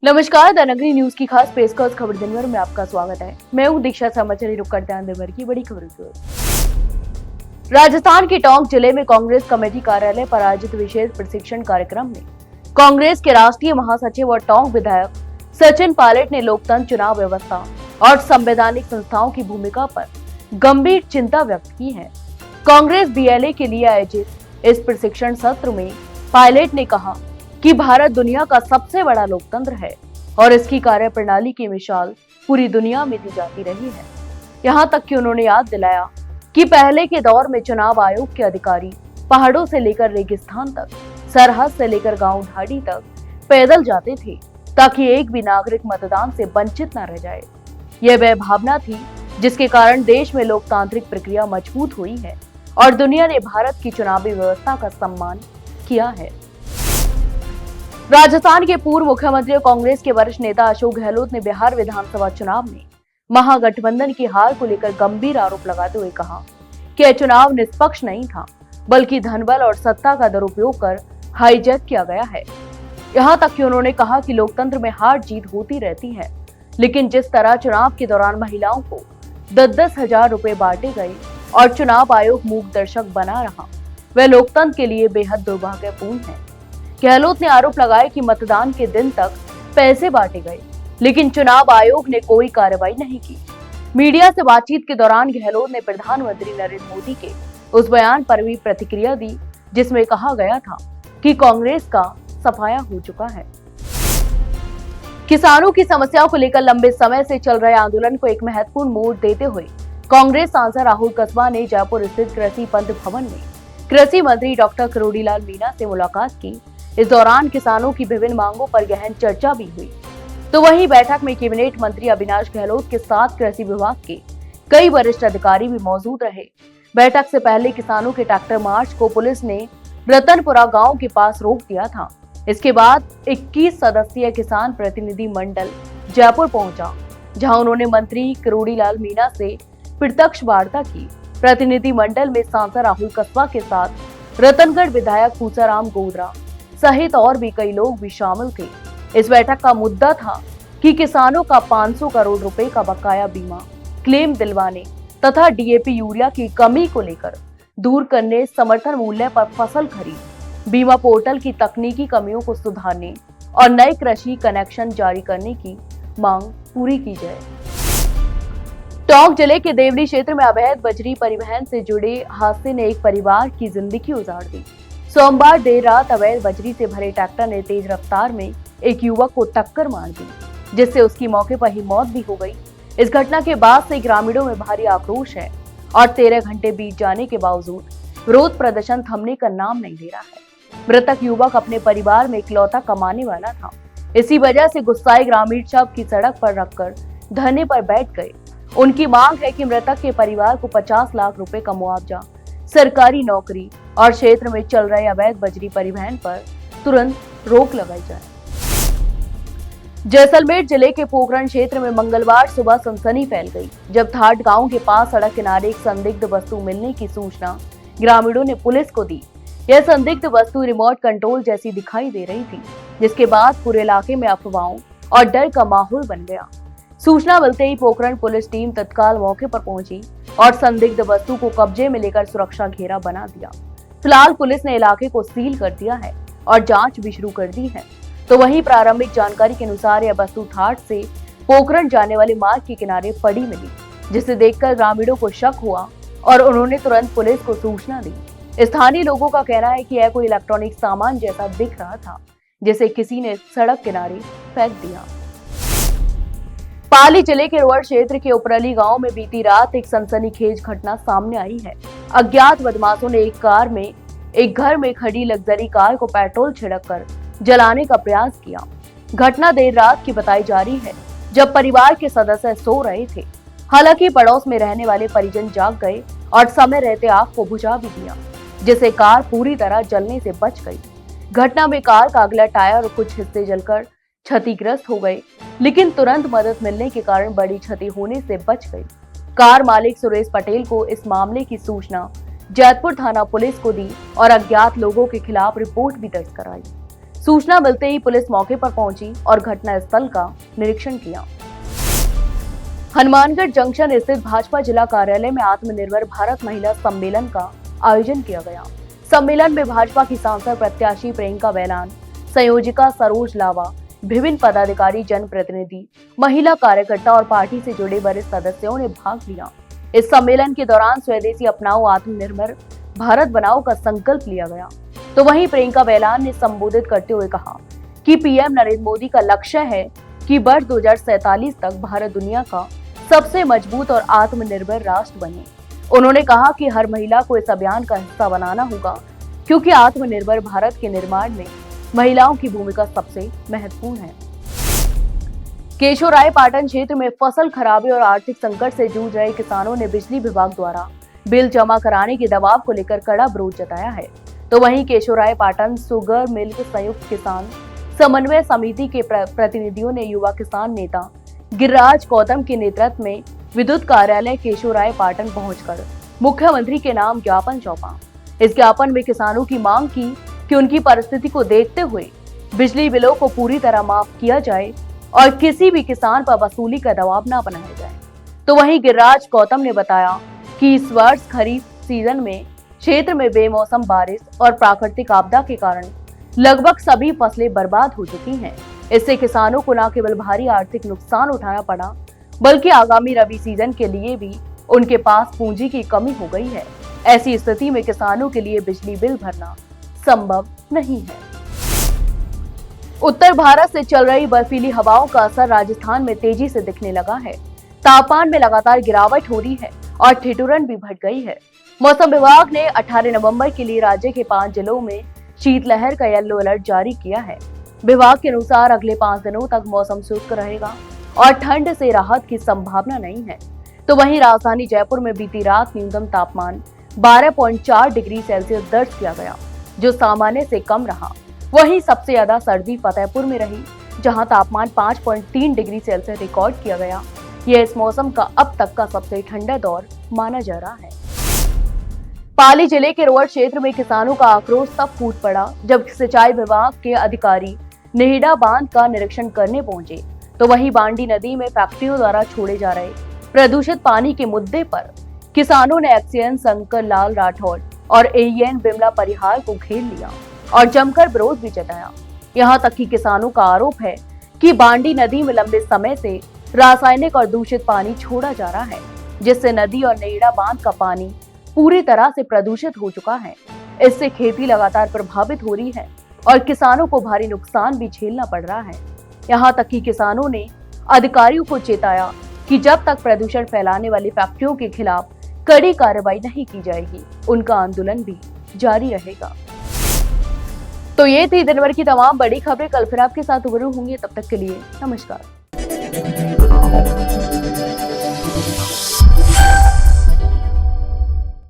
नमस्कार, द नगरी न्यूज की खास पेशकश खबर दिन भर में आपका स्वागत है। मैं हूं दीक्षा समाचार रुक करते हैं दिन भर की बड़ी खबरों की ओर। राजस्थान के टोंक जिले में कांग्रेस कमेटी कार्यालय पर आयोजित विशेष प्रशिक्षण कार्यक्रम में कांग्रेस के राष्ट्रीय महासचिव और टोंक विधायक सचिन पायलट ने लोकतंत्र, चुनाव व्यवस्था और संवैधानिक संस्थाओं की भूमिका पर गंभीर चिंता व्यक्त की है। कांग्रेस बीएलए के लिए आयोजित इस प्रशिक्षण सत्र में पायलट ने कहा कि भारत दुनिया का सबसे बड़ा लोकतंत्र है और इसकी कार्यप्रणाली की मिसाल पूरी दुनिया में दी जाती रही है। यहाँ तक कि उन्होंने याद दिलाया कि पहले के दौर में चुनाव आयोग के अधिकारी पहाड़ों से लेकर रेगिस्तान तक, सरहद से लेकर गांव ढाडी तक पैदल जाते थे ताकि एक भी नागरिक मतदान से वंचित न रह जाए। यह वह भावना थी जिसके कारण देश में लोकतांत्रिक प्रक्रिया मजबूत हुई है और दुनिया ने भारत की चुनावी व्यवस्था का सम्मान किया है। राजस्थान के पूर्व मुख्यमंत्री और कांग्रेस के वरिष्ठ नेता अशोक गहलोत ने बिहार विधानसभा चुनाव में महागठबंधन की हार को लेकर गंभीर आरोप लगाते हुए कहा कि यह चुनाव निष्पक्ष नहीं था, बल्कि धनबल और सत्ता का दुरुपयोग कर हाईजैक किया गया है। यहां तक कि उन्होंने कहा कि लोकतंत्र में हार जीत होती रहती है, लेकिन जिस तरह चुनाव के दौरान महिलाओं को 10-10 हजार रुपए बांटे गए और चुनाव आयोग मूक दर्शक बना रहा, वह लोकतंत्र के लिए बेहद दुर्भाग्यपूर्ण है। गहलोत ने आरोप लगाया कि मतदान के दिन तक पैसे बांटे गए, लेकिन चुनाव आयोग ने कोई कार्रवाई नहीं की। मीडिया से बातचीत के दौरान गहलोत ने प्रधानमंत्री नरेंद्र मोदी के उस बयान पर भी प्रतिक्रिया दी जिसमें कहा गया था कि कांग्रेस का सफाया हो चुका है। किसानों की समस्याओं को लेकर लंबे समय से चल रहे आंदोलन को एक महत्वपूर्ण मोड़ देते हुए कांग्रेस सांसद राहुल कस्बा ने जयपुर स्थित कृषि पंत भवन में कृषि मंत्री डॉक्टर करोड़ीलाल मीणा से मुलाकात की। इस दौरान किसानों की विभिन्न मांगों पर गहन चर्चा भी हुई। तो वहीं बैठक में कैबिनेट मंत्री अविनाश गहलोत के साथ कृषि विभाग के कई वरिष्ठ अधिकारी भी मौजूद रहे। बैठक से पहले किसानों के ट्रैक्टर मार्च को पुलिस ने रतनपुरा गांव के पास रोक दिया था। इसके बाद 21 सदस्यीय किसान प्रतिनिधि मंडल जयपुर पहुंचा, जहां उन्होंने मंत्री करोड़ीलाल मीणा से प्रत्यक्ष वार्ता की। प्रतिनिधि मंडल में सांसद राहुल कस्बा के साथ रतनगढ़ विधायक पूसाराम गोदरा सहित और भी कई लोग भी शामिल थे। इस बैठक का मुद्दा था कि किसानों का 500 करोड़ रुपए का बकाया बीमा क्लेम दिलवाने तथा डीएपी यूरिया की कमी को लेकर दूर करने, समर्थन मूल्य पर फसल खरीद, बीमा पोर्टल की तकनीकी कमियों को सुधारने और नए कृषि कनेक्शन जारी करने की मांग पूरी की जाए। टोंक जिले के देवरी क्षेत्र में अवैध बजरी परिवहन से जुड़े हादसे ने एक परिवार की जिंदगी उजाड़ दी। सोमवार देर रात अवैध बजरी से भरे ट्रैक्टर ने तेज रफ्तार में एक युवक को टक्कर मार दी, जिससे उसकी मौके पर ही मौत भी हो गई। इस घटना के बाद से ग्रामीणों में भारी आक्रोश है और 13 घंटे बीत जाने के बावजूद विरोध प्रदर्शन थमने का नाम नहीं ले रहा है। मृतक युवक अपने परिवार में इकलौता कमाने वाला था। इसी वजह से गुस्साए ग्रामीण शव की सड़क पर रखकर धरने पर बैठ गए। उनकी मांग है कि मृतक के परिवार को 50 लाख रुपए का मुआवजा, सरकारी नौकरी और क्षेत्र में चल रहे अवैध बजरी परिवहन पर तुरंत रोक लगाई जाए। जैसलमेर जिले के पोखरण क्षेत्र में मंगलवार सुबह सनसनी फैल गई, जब थाट गांव के पास सड़क किनारे एक संदिग्ध वस्तु मिलने की सूचना ग्रामीणों ने पुलिस को दी। यह संदिग्ध वस्तु रिमोट कंट्रोल जैसी दिखाई दे रही थी, जिसके बाद पूरे इलाके में अफवाहों और डर का माहौल बन गया। सूचना मिलते ही पोखरण पुलिस टीम तत्काल मौके पर पहुंची और संदिग्ध वस्तु को कब्जे में लेकर सुरक्षा घेरा बना दिया। फिलहाल पुलिस ने इलाके को सील कर दिया है और जांच भी शुरू कर दी है। तो वहीं प्रारंभिक जानकारी के अनुसार यह वस्तु थाट से पोखरण जाने वाले मार्ग के किनारे पड़ी मिली, जिसे देखकर ग्रामीणों को शक हुआ और उन्होंने तुरंत पुलिस को सूचना दी। स्थानीय लोगों का कहना है कि यह कोई इलेक्ट्रॉनिक सामान जैसा दिख रहा था, जिसे किसी ने सड़क किनारे फेंक दिया। पाली जिले के रोहट क्षेत्र के उपरली गांव में बीती रात एक सनसनीखेज घटना सामने आई है। अज्ञात बदमाशों ने एक घर में खड़ी लग्जरी कार को पेट्रोल छिड़ककर जलाने का प्रयास किया। घटना देर रात की बताई जा रही है, जब परिवार के सदस्य सो रहे थे। हालांकि पड़ोस में रहने वाले परिजन जाग गए और समय रहते आग को बुझा भी दिया, जिससे कार पूरी तरह जलने से बच गई। घटना में कार का अगला टायर और कुछ हिस्से जलकर क्षतिग्रस्त हो गए, लेकिन तुरंत मदद मिलने के कारण बड़ी क्षति होने से बच गई। कार मालिक सुरेश पटेल को इस मामले की सूचना जैतपुर थाना पुलिस को दी और अज्ञात लोगों के खिलाफ रिपोर्ट भी दर्ज कराई। सूचना मिलते ही पुलिस मौके पर पहुंची और घटनास्थल का निरीक्षण किया। हनुमानगढ़ जंक्शन स्थित भाजपा जिला कार्यालय में आत्मनिर्भर भारत महिला सम्मेलन का आयोजन किया गया। सम्मेलन में भाजपा की सांसद प्रत्याशी प्रियंका बैलान, संयोजिका सरोज लावा, विभिन्न पदाधिकारी, जनप्रतिनिधि, महिला कार्यकर्ता और पार्टी से जुड़े वरिष्ठ सदस्यों ने भाग लिया। इस सम्मेलन के दौरान स्वदेशी अपनाओ आत्मनिर्भर भारत बनाओ का संकल्प लिया गया। तो वहीं प्रियंका बैलान ने संबोधित करते हुए कहा कि पीएम नरेंद्र मोदी का लक्ष्य है कि वर्ष 2047 तक भारत दुनिया का सबसे मजबूत और आत्मनिर्भर राष्ट्र बने। उन्होंने कहा कि हर महिला को इस अभियान का हिस्सा बनाना होगा, क्योंकि आत्मनिर्भर भारत के निर्माण में महिलाओं की भूमिका सबसे महत्वपूर्ण है। केशोरायपाटन क्षेत्र में फसल खराबे और आर्थिक संकट से जूझ रहे किसानों ने बिजली विभाग द्वारा बिल जमा कराने के दबाव को लेकर कड़ा विरोध जताया है। तो वहीं केशोरायपाटन शुगर मिल्क संयुक्त किसान समन्वय समिति के प्रतिनिधियों ने युवा किसान नेता गिरिराज गौतम के नेतृत्व में विद्युत कार्यालय केशोरायपाटन पहुंचकर मुख्यमंत्री के नाम ज्ञापन सौंपा। इस ज्ञापन में किसानों की मांग की कि उनकी परिस्थिति को देखते हुए बिजली बिलों को पूरी तरह माफ किया जाए और किसी भी किसान पर वसूली का दबाव न बनाया जाए। तो वहीं गिरिराज गौतम ने बताया कि इस वर्ष खरीफ सीजन में क्षेत्र में बेमौसम बारिश और प्राकृतिक आपदा के कारण लगभग सभी फसलें बर्बाद हो चुकी हैं। इससे किसानों को न केवल भारी आर्थिक नुकसान उठाना पड़ा, बल्कि आगामी रबी सीजन के लिए भी उनके पास पूंजी की कमी हो गई है। ऐसी स्थिति में किसानों के लिए बिजली बिल भरना संभव नहीं है। उत्तर भारत से चल रही बर्फीली हवाओं का असर राजस्थान में तेजी से दिखने लगा है। तापमान में लगातार गिरावट हो रही है और ठिठुरन भी बढ़ गई है। मौसम विभाग ने 18 नवंबर के लिए राज्य के 5 जिलों में शीतलहर का येलो अलर्ट जारी किया है। विभाग के अनुसार अगले 5 दिनों तक मौसम शुष्क रहेगा और ठंड से राहत की संभावना नहीं है। तो वहीं राजधानी जयपुर में बीती रात न्यूनतम तापमान 12.4 डिग्री सेल्सियस दर्ज किया गया, जो सामान्य से कम रहा। वहीं सबसे ज्यादा सर्दी फतेहपुर में रही, जहां तापमान 5.3 डिग्री सेल्सियस रिकॉर्ड किया गया। यह इस मौसम का अब तक का सबसे ठंडा दौर माना जा रहा है। पाली जिले के रोहट क्षेत्र में किसानों का आक्रोश तब फूट पड़ा जब सिंचाई विभाग के अधिकारी नेहड़ा बांध का निरीक्षण करने पहुंचे। तो वहीं बांडी नदी में फैक्ट्रियों द्वारा छोड़े जा रहे प्रदूषित पानी के मुद्दे पर किसानों ने एक्सीएन शंकर लाल राठौड़ और एएन बिमला परिहार को घेर लिया और जमकर विरोध भी जताया। यहाँ तक कि किसानों का आरोप है कि बांडी नदी में लंबे समय से रासायनिक और दूषित पानी छोड़ा जा रहा है, जिससे नदी और नेहड़ा बांध का पानी पूरी तरह से प्रदूषित हो चुका है। इससे खेती लगातार प्रभावित हो रही है और किसानों को भारी नुकसान भी झेलना पड़ रहा है। यहाँ तक कि किसानों ने अधिकारियों को चेताया कि जब तक प्रदूषण फैलाने वाली फैक्ट्रियों के खिलाफ कड़ी कार्रवाई नहीं की जाएगी, उनका आंदोलन भी जारी रहेगा। तो ये थी दिन भर की तमाम बड़ी खबरें। कल फिर आपके साथ रूबरू होंगे, तब तक के लिए नमस्कार।